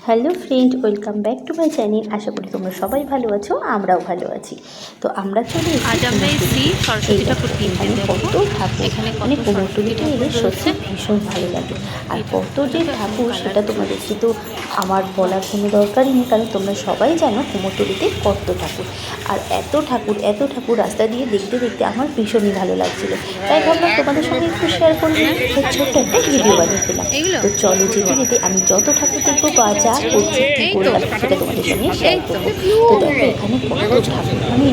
Hello friend, welcome back to my channel. আশা করি তোমরা সবাই ভালো আছো, আমরাও ভালো আছি। তো আমরা চলে এসেছি সরস্বতী ঠাকুর কিনতে। কত ঠাকুর, মানে কুমোরটুলিতে এলে সত্যি ভীষণ ভালো লাগে। আর কত যে ঠাকুর সেটা তোমাদেরকে তো আমার বলার কোনো দরকারই নেই, কারণ তোমরা সবাই জানো কুমোরটুলিতে কত ঠাকুর। আর এত ঠাকুর রাস্তা দিয়ে দেখতে দেখতে আমার ভীষণই ভালো লাগছিল, তাই ভাবলাম তোমাদের সঙ্গে একটু শেয়ার করবো। তাই ছোট্ট একটা ভিডিও বানিয়ে ফেলাম। তো চলো যেতে যেতে আমি যত ঠাকুর দেখবো বা যা করছি কী করলাম সেটা তোমাদের সঙ্গে শেয়ার করবো। তো দেখো এখানে কত ঠাকুর, মানে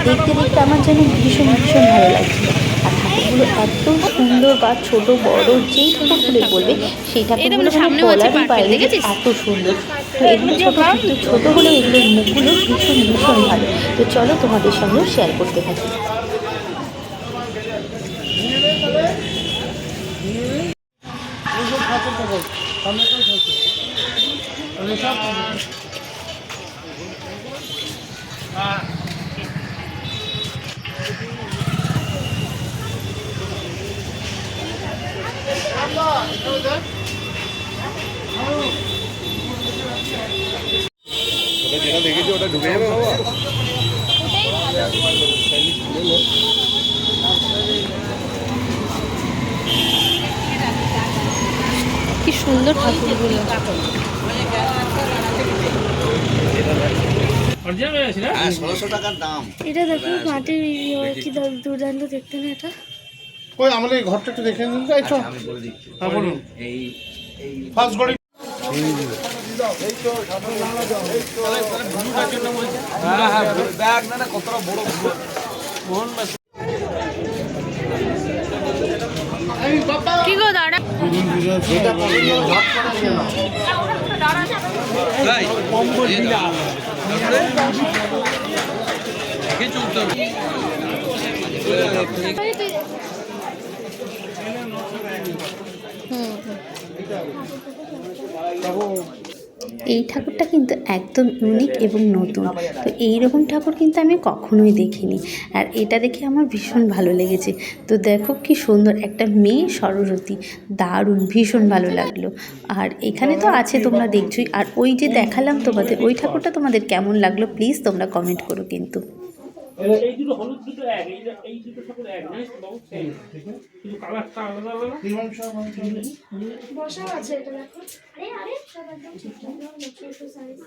দেখতে দেখতে আমার যেন ভীষণ ভালো লাগছিল। আর ঠাকুরগুলো এত সুন্দর, বা ছোট বড় যেই ঠাকুরগুলোই বলবে সেই ঠাকুরগুলো মানে বলারই বাইরে যে এত সুন্দর। তো এগুলো ছোট হলেও এগুলোর মুখগুলো ভীষণ ভালো। তো চলো তোমাদের সঙ্গেও শেয়ার করতে থাকি। যেটা দেখেছি ওটা ঢুকে যাবে বাবা। কি সুন্দর ঠাকুরগুলো। হ্যাঁ, ১৬০০ টাকার দাম। এটা দেখো মাটির কি দুর্দান্ত দেখতে না এটা। কই আমাদের এই ঘরটা একটু দেখে নিন, তাই তো আমি বলে দিচ্ছি। হ্যাঁ বলুন। এই ফার্স্ট গলি ব্যাগ না কতটা বড় কি গো দাঁড়া, এই ঠাকুরটা কিন্তু একদম ইউনিক এবং নতুন। তো এই রকম ঠাকুর কিন্তু আমি কখনোই দেখিনি, আর এটা দেখে আমার ভীষণ ভালো লেগেছে। তো দেখো কি সুন্দর একটা মেয়ে সরস্বতী, দারুণ, ভীষণ ভালো লাগলো। আর এখানে তো আছে তোমরা দেখছোই, আর ওই যে দেখালাম তোমাদের ওই ঠাকুরটা তোমাদের কেমন লাগলো প্লিজ তোমরা কমেন্ট করো কিন্তু। এই দুটো হলুদ দুটো এক, এই দুটো ঠাকুর এক, জানিস তো বাবু? কিন্তু কালারটা আলাদা আলাদা। বসাও আছে এটা দেখো। আরে সব একদম ঠিকঠাক ছোট সাইজ,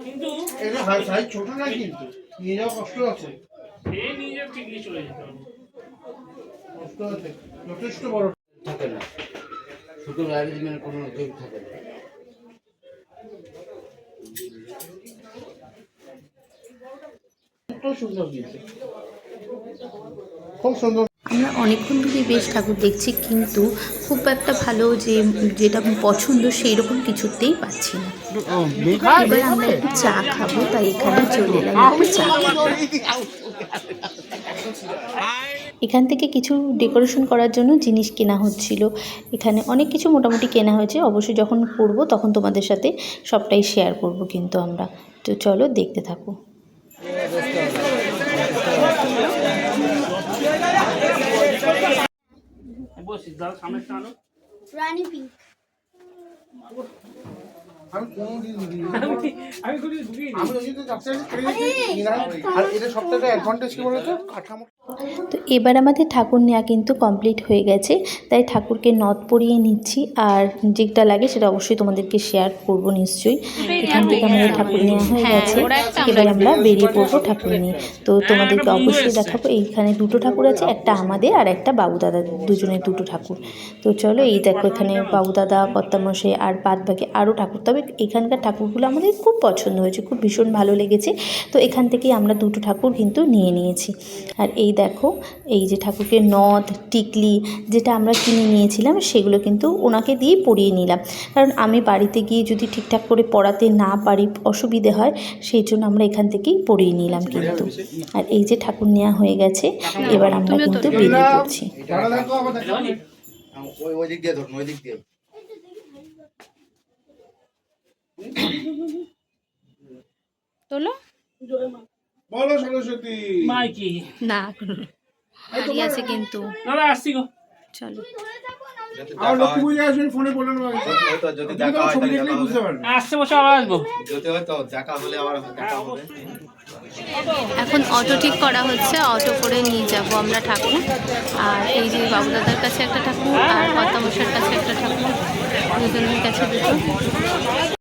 কিন্তু এটা সাইজ ছোট না, কিন্তু নিয়ে যাওয়া কষ্ট আছে। এই নিয়ে ঠিকই চলে যেতে হবে। কষ্ট আছে, যথেষ্ট বড় থাকে না, শুধু অ্যারেঞ্জমেন্ট কোনো কেউ থাকে না। খুব সুন্দর দিয়েছে, খুব সুন্দর। আমরা অনেকক্ষণ ধরে বেশ ঠাকুর দেখছি, কিন্তু খুব একটা ভালো যেটা পছন্দ সেই রকম কিছুতেই পাচ্ছি না। এবার আমরা একটু চা খাবো, তাই এখানে চলে এলাম একটু চা খেতে। এখান থেকে কিছু ডেকোরেশন করার জন্য জিনিস কেনা হচ্ছিল। এখানে অনেক কিছু মোটামুটি কেনা হয়েছে, অবশ্যই যখন করবো তখন তোমাদের সাথে সবটাই শেয়ার করব কিন্তু আমরা। তো চলো দেখতে থাকো। বসিস দাদা, সামনে আনো। রানী পিঙ্ক। আমি কোনদিন আমি খুবই ঢুকিয়ে আমি ওই যে যাচ্ছে আর এটা সবথেকে অ্যাডভান্টেজ কি বলতো, কাঠামো। তো এবার আমাদের ঠাকুর নেওয়া কিন্তু কমপ্লিট হয়ে গেছে, তাই ঠাকুরকে নথ পরিয়ে নিচ্ছি। আর যেটা লাগে সেটা অবশ্যই তোমাদেরকে শেয়ার করব নিশ্চয়ই। এখান থেকে আমাদের ঠাকুর নেওয়া হয়ে গেছে, এবার আমরা বেরিয়ে পড়বো ঠাকুর নিয়ে। তো তোমাদেরকে অবশ্যই দেখাবো। এইখানে দুটো ঠাকুর আছে, একটা আমাদের আর একটা বাবু দাদা, দুজনের দুটো ঠাকুর। তো চলো, এই দেখো এখানে বাবু দাদা, কর্তামশাই আর বাদ বাকি আরও ঠাকুর। তবে এখানকার ঠাকুরগুলো আমাদের খুব পছন্দ হয়েছে, খুব ভীষণ ভালো লেগেছে। তো এখান থেকেই আমরা দুটো ঠাকুর কিন্তু নিয়ে নিয়েছি। আর এই দেখো, এই যে ঠাকুরকে নথ, টিকলি যেটা আমরা কিনে নিয়েছিলাম সেগুলো কিন্তু ওনাকে দিয়েই পরিয়ে নিলাম, কারণ আমি বাড়িতে গিয়ে যদি ঠিকঠাক করে পরাতে না পারি অসুবিধে হয়, সেই জন্য আমরা এখান থেকেই পরিয়ে নিলাম কিন্তু। আর এই যে ঠাকুর নেওয়া হয়ে গেছে, এবার আমরা কিন্তু বেরিয়ে পড়ছি। ওই দিক দিয়ে ধরুন, ওই দিক দিয়ে। তোলো বলো সরস্বতী মাইকি না, হারিয়ে আছে কিন্তু। দাদা আসছি গো। চলো। ধরে থাকো না, আমার লক্ষ্মী পুজো আসবেন ফোনে বললেন যদি দেখা হয় ছবি তাহলে দেখলেই দেখা বুঝতে হবে। পারবেন। আসছে বসে আবার আসবো। যদি হয়তো দেখা হলে আবার দেখা হবে। এখন অটো ঠিক করা হচ্ছে, অটো করে নিয়ে যাব আমরা ঠাকুর। আর এই যে বাবুদাদার কাছে একটা ঠাকুর আর কর্তামশার কাছে একটা ঠাকুর, দুজনের কাছে দুটো।